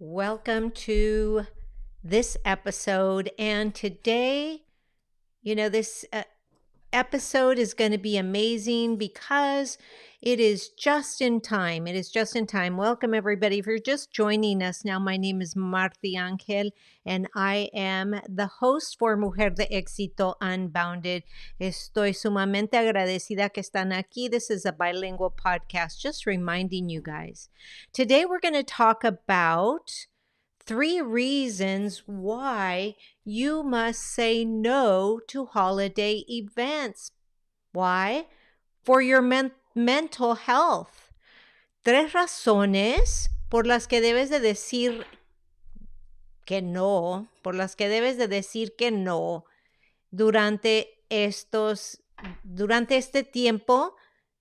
Welcome to this episode. And today, this episode is going to be amazing because it is just in time. It is just in time. Welcome, everybody. If you're just joining us now, my name is Marti Angel, and I am the host for Mujer de Éxito Unbounded. Estoy sumamente agradecida que están aquí. This is a bilingual podcast, just reminding you guys. Today, we're going to talk about 3 reasons why you must say no to holiday events. Why? For your mental health. 3 razones por las que debes de decir que no, durante este tiempo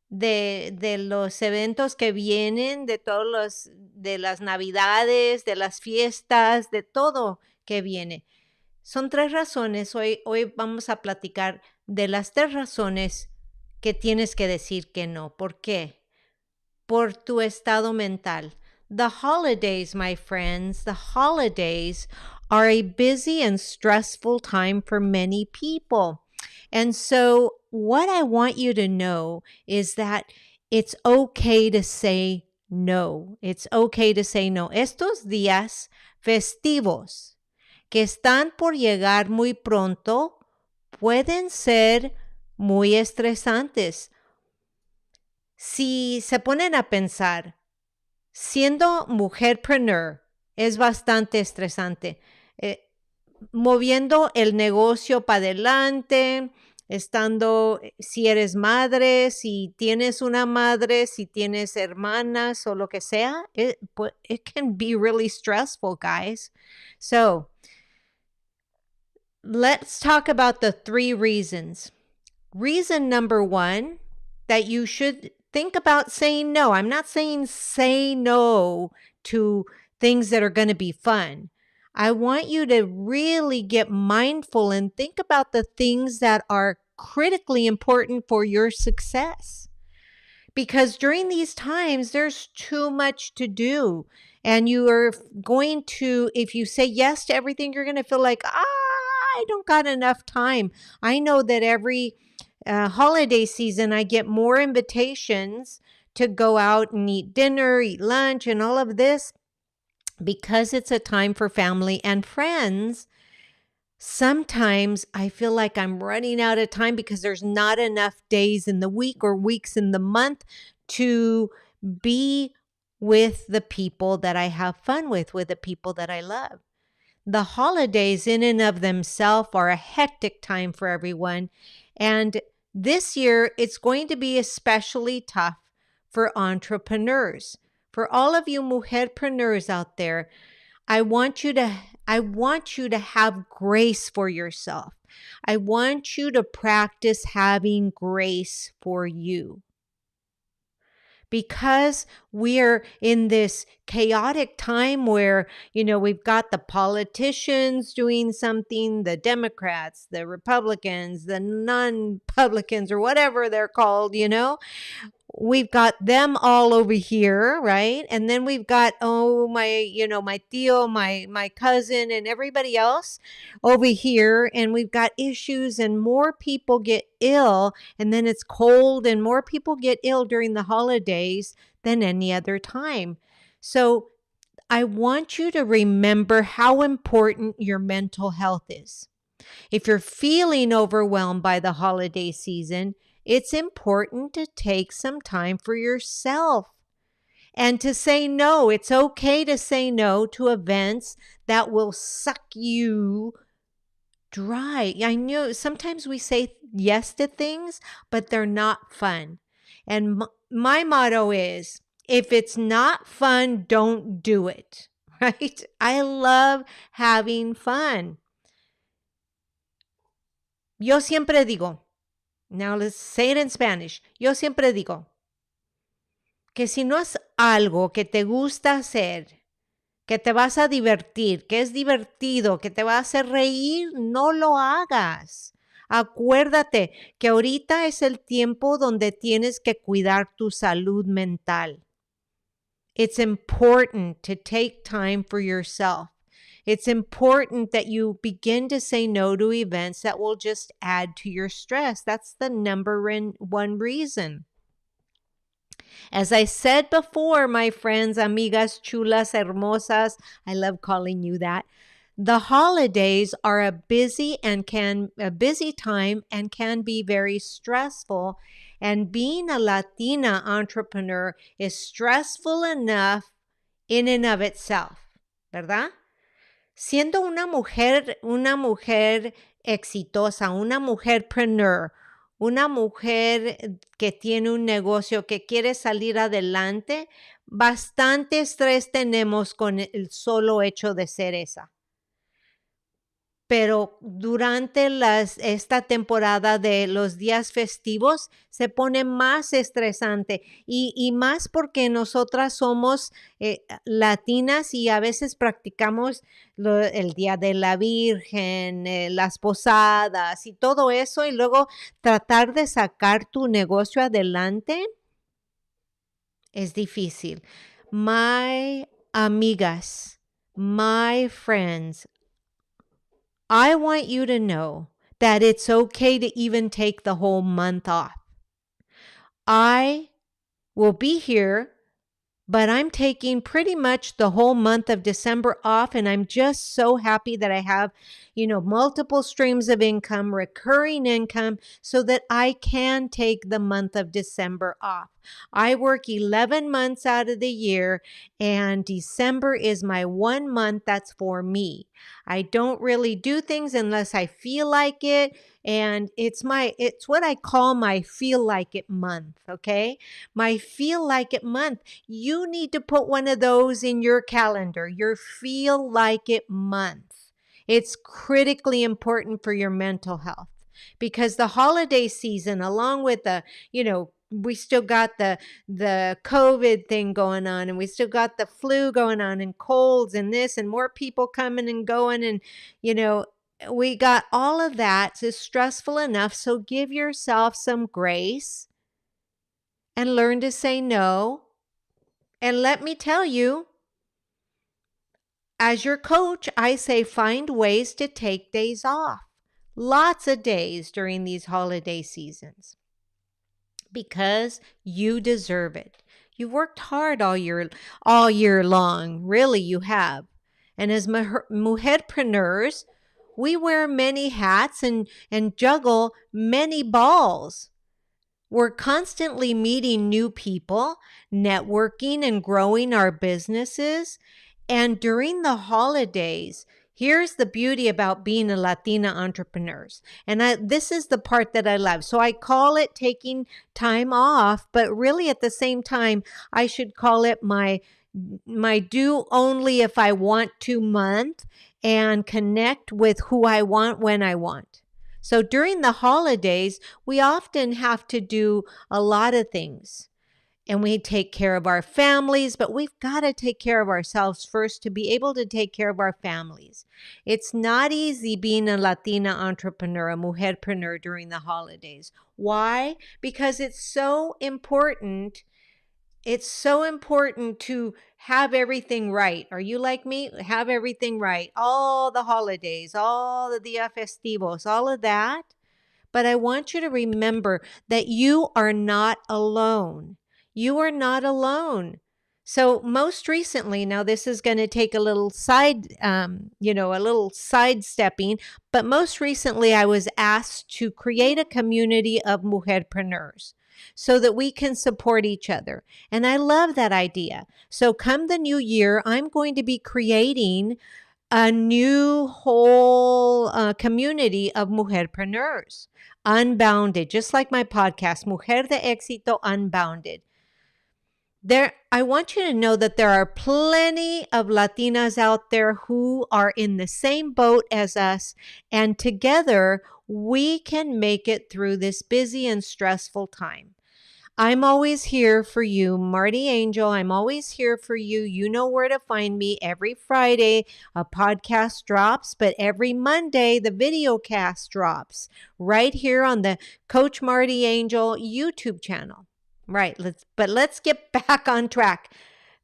de los eventos que vienen, de las navidades, de las fiestas, de todo que viene. Son 3 razones. Hoy vamos a platicar de las 3 razones que tienes que decir que no. ¿Por qué? Por tu estado mental. The holidays, my friends, the holidays are a busy and stressful time for many people. And so what I want you to know is that it's okay to say no. It's okay to say no. Estos días festivos que están por llegar muy pronto pueden ser muy estresantes. Si se ponen a pensar, siendo mujer-preneur es bastante estresante. Moviendo el negocio para adelante, si eres madre, si tienes una madre, si tienes hermanas o lo que sea, it can be really stressful, guys. So, let's talk about the 3 reasons. Reason number 1, that you should think about saying no. I'm not saying say no to things that are going to be fun. I want you to really get mindful and think about the things that are critically important for your success. Because during these times, there's too much to do. And you are going to, if you say yes to everything, you're going to feel like, I don't got enough time. I know that every holiday season, I get more invitations to go out and eat dinner, eat lunch, and all of this. Because it's a time for family and friends, sometimes I feel like I'm running out of time because there's not enough days in the week or weeks in the month to be with the people that I have fun with the people that I love. The holidays in and of themselves are a hectic time for everyone. And this year, it's going to be especially tough for entrepreneurs. For all of you mujer-preneurs out there, I want you to have grace for yourself. I want you to practice having grace for you. Because we're in this chaotic time where, we've got the politicians doing something, the Democrats, the Republicans, the non-publicans, or whatever they're called, We've got them all over here, right? And then we've got, my tío, my cousin, and everybody else over here. And we've got issues, and more people get ill. And then it's cold, and more people get ill during the holidays than any other time. So I want you to remember how important your mental health is. If you're feeling overwhelmed by the holiday season, it's important to take some time for yourself and to say no. It's okay to say no to events that will suck you dry. I know sometimes we say yes to things, but they're not fun. And my motto is, if it's not fun, don't do it, right? I love having fun. Yo siempre digo, now let's say it in Spanish. Yo siempre digo que si no es algo que te gusta hacer, que te vas a divertir, que es divertido, que te va a hacer reír, no lo hagas. Acuérdate que ahorita es el tiempo donde tienes que cuidar tu salud mental. It's important to take time for yourself. It's important that you begin to say no to events that will just add to your stress. That's the number one reason. As I said before, my friends, amigas chulas, hermosas, I love calling you that. The holidays are a busy time and can be very stressful. And being a Latina entrepreneur is stressful enough in and of itself, ¿verdad? Siendo una mujer exitosa, una mujer-preneur, una mujer que tiene un negocio, que quiere salir adelante, bastante estrés tenemos con el solo hecho de ser esa. Pero durante esta temporada de los días festivos se pone más estresante y más porque nosotras somos latinas y a veces practicamos el Día de la Virgen, las posadas y todo eso, y luego tratar de sacar tu negocio adelante es difícil. My amigas, my friends, I want you to know that it's okay to even take the whole month off. I will be here, but I'm taking pretty much the whole month of December off, and I'm just so happy that I have, multiple streams of income, recurring income, so that I can take the month of December off. I work 11 months out of the year, and December is my 1 month that's for me. I don't really do things unless I feel like it, and it's what I call my feel like it month, okay? My feel like it month. You need to put one of those in your calendar, your feel like it month. It's critically important for your mental health, because the holiday season, along with we still got the COVID thing going on, and we still got the flu going on, and colds and this, and more people coming and going, and we got all of that. It's stressful enough. So give yourself some grace and learn to say no. And let me tell you, as your coach, I say find ways to take days off. Lots of days during these holiday seasons, because you deserve it. You've worked hard all year long. Really, you have. And as mujer-preneurs, we wear many hats and juggle many balls. We're constantly meeting new people, networking and growing our businesses. And during the holidays, here's the beauty about being a Latina entrepreneur. And this is the part that I love. So I call it taking time off, but really at the same time, I should call it my do only if I want to month, and connect with who I want when I want. So during the holidays, we often have to do a lot of things. And we take care of our families, but we've got to take care of ourselves first to be able to take care of our families. It's not easy being a Latina entrepreneur, a mujer-preneur during the holidays. Why? Because it's so important. It's so important to have everything right. Are you like me? Have everything right. All the holidays, all the dia festivos, all of that. But I want you to remember that you are not alone. You are not alone. So most recently, now this is going to take a little sidestepping, but most recently I was asked to create a community of mujer-preneurs so that we can support each other. And I love that idea. So come the new year, I'm going to be creating a new whole community of mujer-preneurs, unbounded, just like my podcast, Mujer de Éxito Unbounded. I want you to know that there are plenty of Latinas out there who are in the same boat as us, and together we can make it through this busy and stressful time. I'm always here for you, Marty Angel. I'm always here for you. You know where to find me. Every Friday, a podcast drops, but every Monday, the video cast drops right here on the Coach Marty Angel YouTube channel. Right, let's get back on track.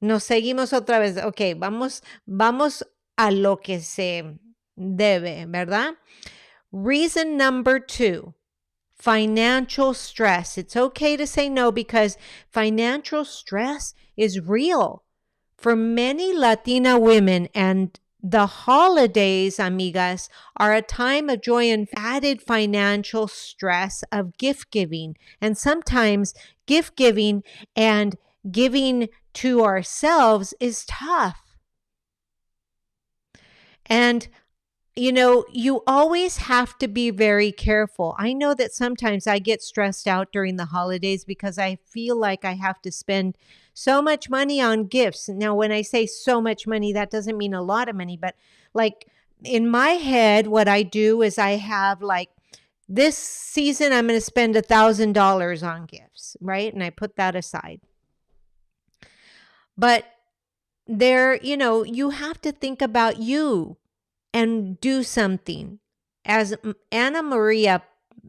Nos seguimos otra vez. Ok, vamos a lo que se debe, ¿verdad? Reason number 2, financial stress. It's okay to say no because financial stress is real for many Latina women, and the holidays, amigas, are a time of joy and added financial stress of gift giving. And sometimes gift giving and giving to ourselves is tough. And you always have to be very careful. I know that sometimes I get stressed out during the holidays because I feel like I have to spend so much money on gifts. Now, when I say so much money, that doesn't mean a lot of money, but like in my head, what I do is I have like, this season, I'm going to spend $1,000 on gifts, right? And I put that aside. But you have to think about you and do something. As Ana Maria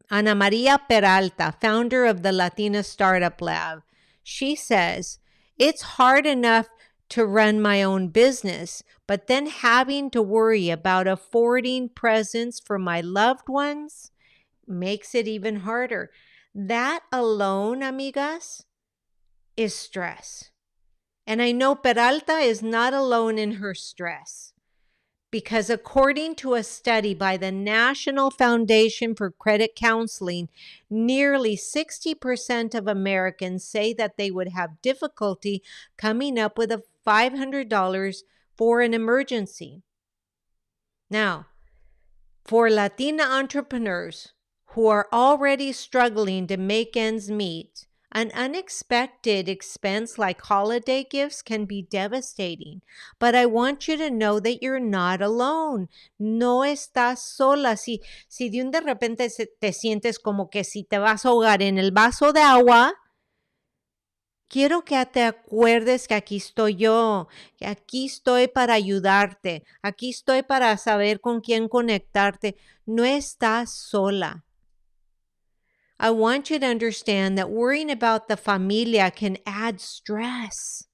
Peralta, founder of the Latina Startup Lab, she says, it's hard enough to run my own business, but then having to worry about affording presents for my loved ones makes it even harder. That alone, amigas, is stress. And I know Peralta is not alone in her stress, because according to a study by the National Foundation for Credit Counseling, nearly 60% of Americans say that they would have difficulty coming up with $500 for an emergency. Now, for Latina entrepreneurs who are already struggling to make ends meet, an unexpected expense like holiday gifts can be devastating. But I want you to know that you're not alone. No estás sola. Si de un de repente te sientes como que si te vas a ahogar en el vaso de agua, quiero que te acuerdes que aquí estoy yo, que aquí estoy para ayudarte, aquí estoy para saber con quién conectarte. No estás sola. I want you to understand that worrying about the familia can add stress.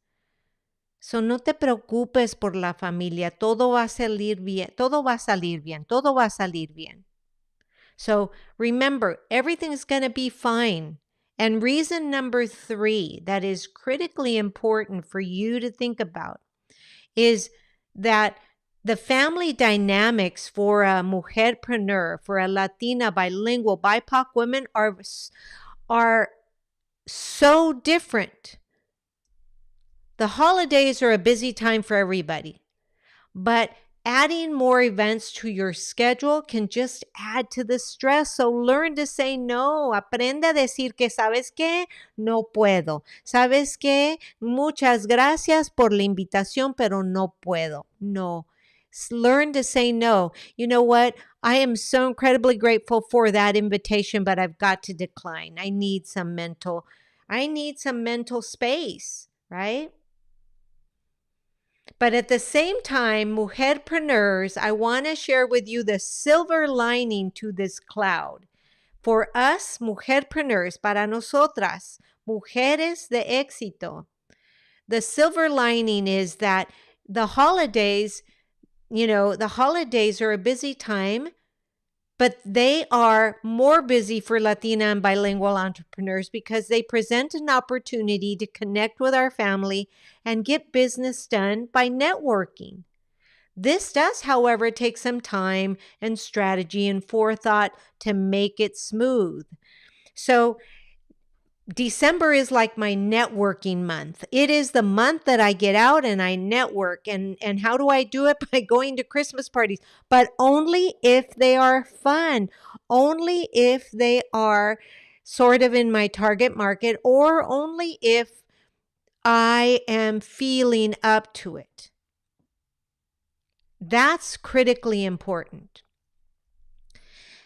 So no te preocupes por la familia. Todo va a salir bien. Todo va a salir bien. Todo va a salir bien. So remember, everything's going to be fine. And reason number 3 that is critically important for you to think about is that the family dynamics for a mujer-preneur, for a Latina, bilingual, BIPOC women are so different. The holidays are a busy time for everybody, but adding more events to your schedule can just add to the stress. So learn to say no. Aprende a decir que, ¿sabes qué? No puedo. ¿Sabes qué? Muchas gracias por la invitación, pero no puedo. No. Learn to say no. You know what? I am so incredibly grateful for that invitation, but I've got to decline. I need some mental space, right? But at the same time, mujer-preneurs, I want to share with you the silver lining to this cloud. For us, mujer-preneurs, para nosotras, mujeres de éxito, the silver lining is that the holidays are a busy time, but they are more busy for Latina and bilingual entrepreneurs because they present an opportunity to connect with our family and get business done by networking. This does, however, take some time and strategy and forethought to make it smooth. So December is like my networking month. It is the month that I get out and I network. And how do I do it? By going to Christmas parties, but only if they are fun, only if they are sort of in my target market, or only if I am feeling up to it. That's critically important.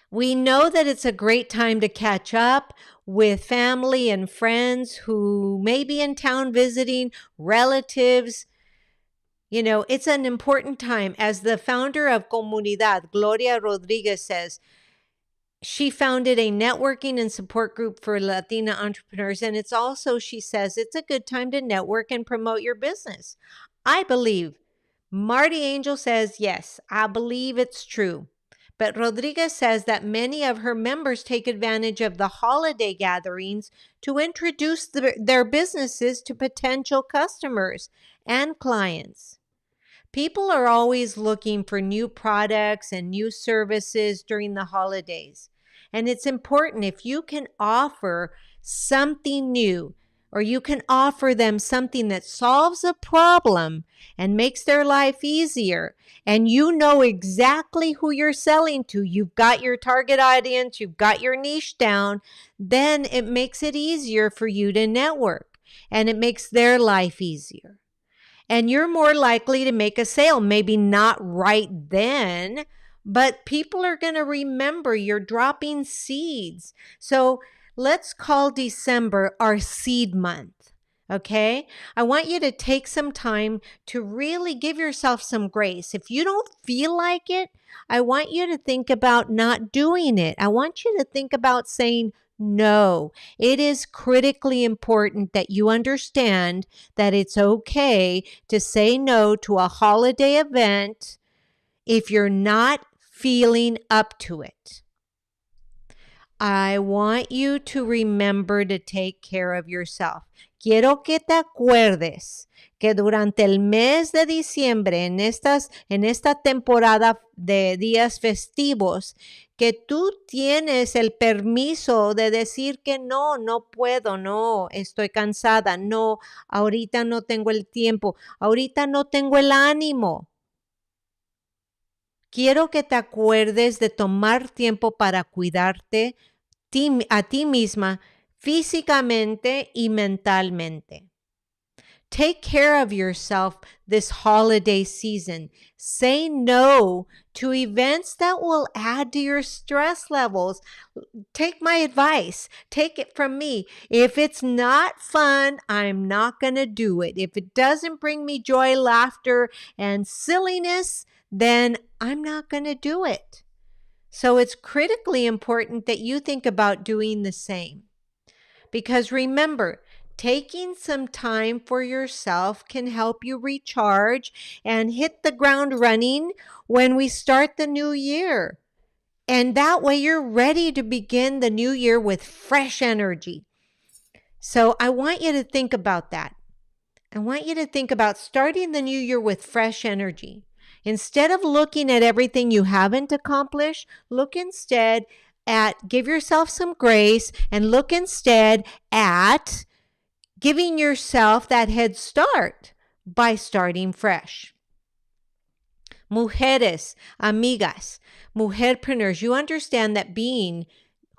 We know that it's a great time to catch up with family and friends who may be in town visiting, relatives. It's an important time. As the founder of Comunidad, Gloria Rodriguez, says, She founded a networking and support group for Latina entrepreneurs. And it's also, she says, it's a good time to network and promote your business. I believe. Marty Angel says, yes, I believe it's true. But Rodriguez says that many of her members take advantage of the holiday gatherings to introduce their businesses to potential customers and clients. People are always looking for new products and new services during the holidays. And it's important if you can offer something new or you can offer them something that solves a problem and makes their life easier, and you know exactly who you're selling to, you've got your target audience, you've got your niche down, then it makes it easier for you to network and it makes their life easier. And you're more likely to make a sale. Maybe not right then, but people are going to remember you're dropping seeds. So let's call December our seed month. Okay, I want you to take some time to really give yourself some grace. If you don't feel like it, I want you to think about not doing it. I want you to think about saying no. It is critically important that you understand that it's okay to say no to a holiday event if you're not feeling up to it. I want you to remember to take care of yourself. Quiero que te acuerdes que durante el mes de diciembre, en esta temporada de días festivos, que tú tienes el permiso de decir que no, no puedo, no, estoy cansada, no, ahorita no tengo el tiempo, ahorita no tengo el ánimo. Quiero que te acuerdes de tomar tiempo para cuidarte a ti misma físicamente y mentalmente. Take care of yourself this holiday season. Say no to events that will add to your stress levels. Take my advice. Take it from me. If it's not fun, I'm not going to do it. If it doesn't bring me joy, laughter, and silliness, then I'm not going to do it. So it's critically important that you think about doing the same. Because remember, taking some time for yourself can help you recharge and hit the ground running when we start the new year. And that way you're ready to begin the new year with fresh energy. So I want you to think about that. I want you to think about starting the new year with fresh energy. Instead of looking at everything you haven't accomplished, look instead at, give yourself some grace and look instead at giving yourself that head start by starting fresh. Mujeres, amigas, mujer-preneurs, you understand that being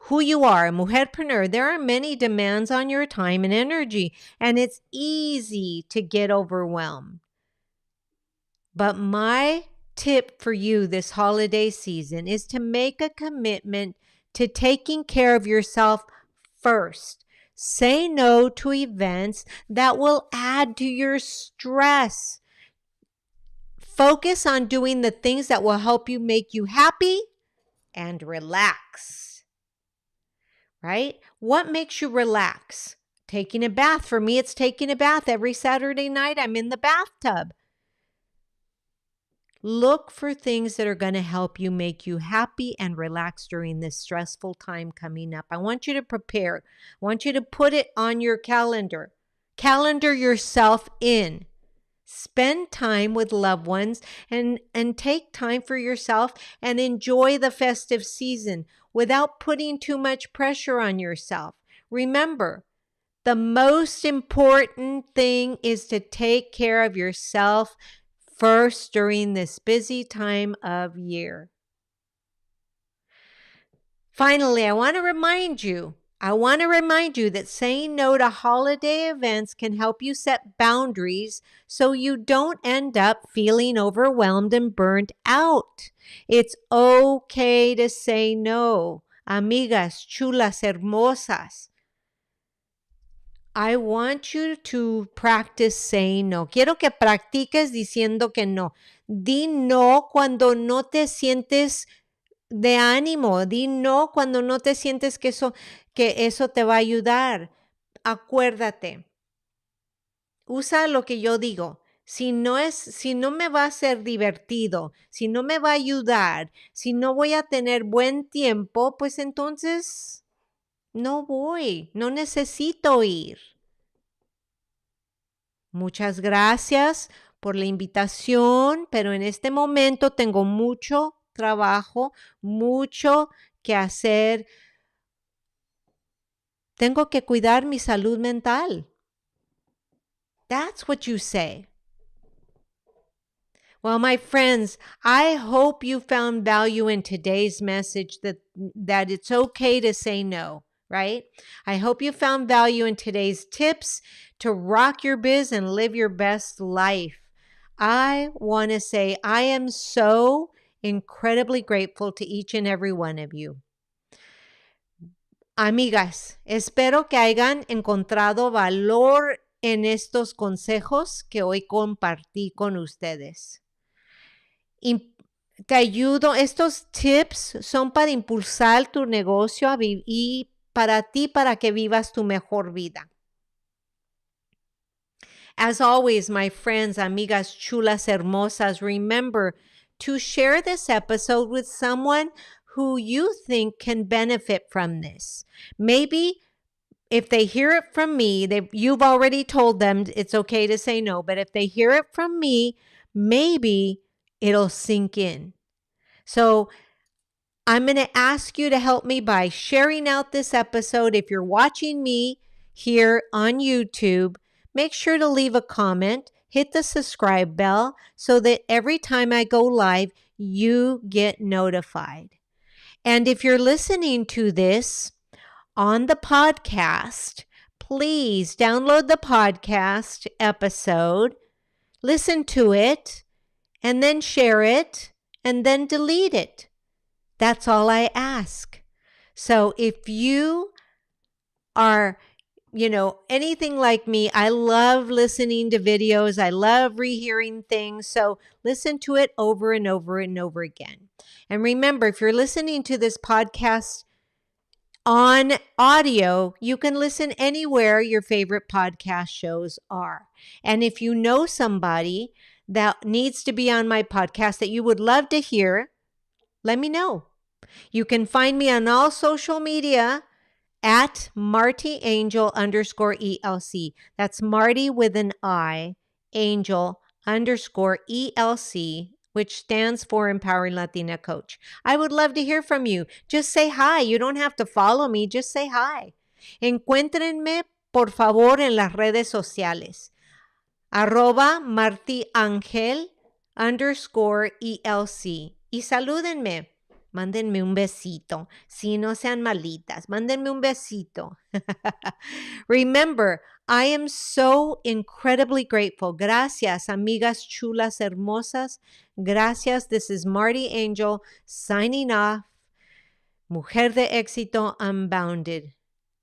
who you are, a mujer-preneur, there are many demands on your time and energy, and it's easy to get overwhelmed. But my tip for you this holiday season is to make a commitment to taking care of yourself first. Say no to events that will add to your stress. Focus on doing the things that will help you make you happy and relax. Right? What makes you relax? Taking a bath. For me, it's taking a bath. Every Saturday night, I'm in the bathtub. Look for things that are going to help you make you happy and relax during this stressful time coming up. I want you to prepare. I want you to put it on your calendar. Calendar yourself in. Spend time with loved ones and take time for yourself and enjoy the festive season without putting too much pressure on yourself. Remember, the most important thing is to take care of yourself first during this busy time of year. Finally, I want to remind you that saying no to holiday events can help you set boundaries so you don't end up feeling overwhelmed and burnt out. It's okay to say no. Amigas, chulas, hermosas. I want you to practice saying no. Quiero que practiques diciendo que no. Di no cuando no te sientes de ánimo. Di no cuando no te sientes que eso te va a ayudar. Acuérdate, usa lo que yo digo. Si no me va a ser divertido, si no me va a ayudar, si no voy a tener buen tiempo, pues entonces no voy, no necesito ir. Muchas gracias por la invitación, pero en este momento tengo mucho trabajo, mucho que hacer. Tengo que cuidar mi salud mental. That's what you say. Well, my friends, I hope you found value in today's message that it's okay to say no, right? I hope you found value in today's tips to rock your biz and live your best life. I want to say I am so incredibly grateful to each and every one of you. Amigas, espero que hayan encontrado valor en estos consejos que hoy compartí con ustedes. Te ayudo, estos tips son para impulsar tu negocio y para ti, para que vivas tu mejor vida. As always, my friends, amigas chulas hermosas, remember to share this episode with someone who you think can benefit from this. Maybe if they hear it from me, you've already told them it's okay to say no, but if they hear it from me, maybe it'll sink in. So I'm going to ask you to help me by sharing out this episode. If you're watching me here on YouTube, make sure to leave a comment, hit the subscribe bell so that every time I go live, you get notified. And if you're listening to this on the podcast, please download the podcast episode, listen to it, and then share it, and then delete it. That's all I ask. So if you are, anything like me, I love listening to videos. I love rehearing things. So listen to it over and over and over again. And remember, if you're listening to this podcast on audio, you can listen anywhere your favorite podcast shows are. And if you know somebody that needs to be on my podcast that you would love to hear, let me know. You can find me on all social media at MartyAngel_ELC. That's Marty with an I, Angel_ELC, which stands for Empowering Latina Coach. I would love to hear from you. Just say hi. You don't have to follow me. Just say hi. Encuéntrenme, por favor, en las redes sociales. @MartyAngel_ELC. Y salúdenme. Mándenme un besito. Si no sean malitas, mándenme un besito. Remember, I am so incredibly grateful. Gracias, amigas chulas hermosas. Gracias. This is Marty Angel signing off. Mujer de éxito unbounded.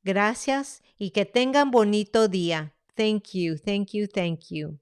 Gracias y que tengan bonito día. Thank you, thank you, thank you.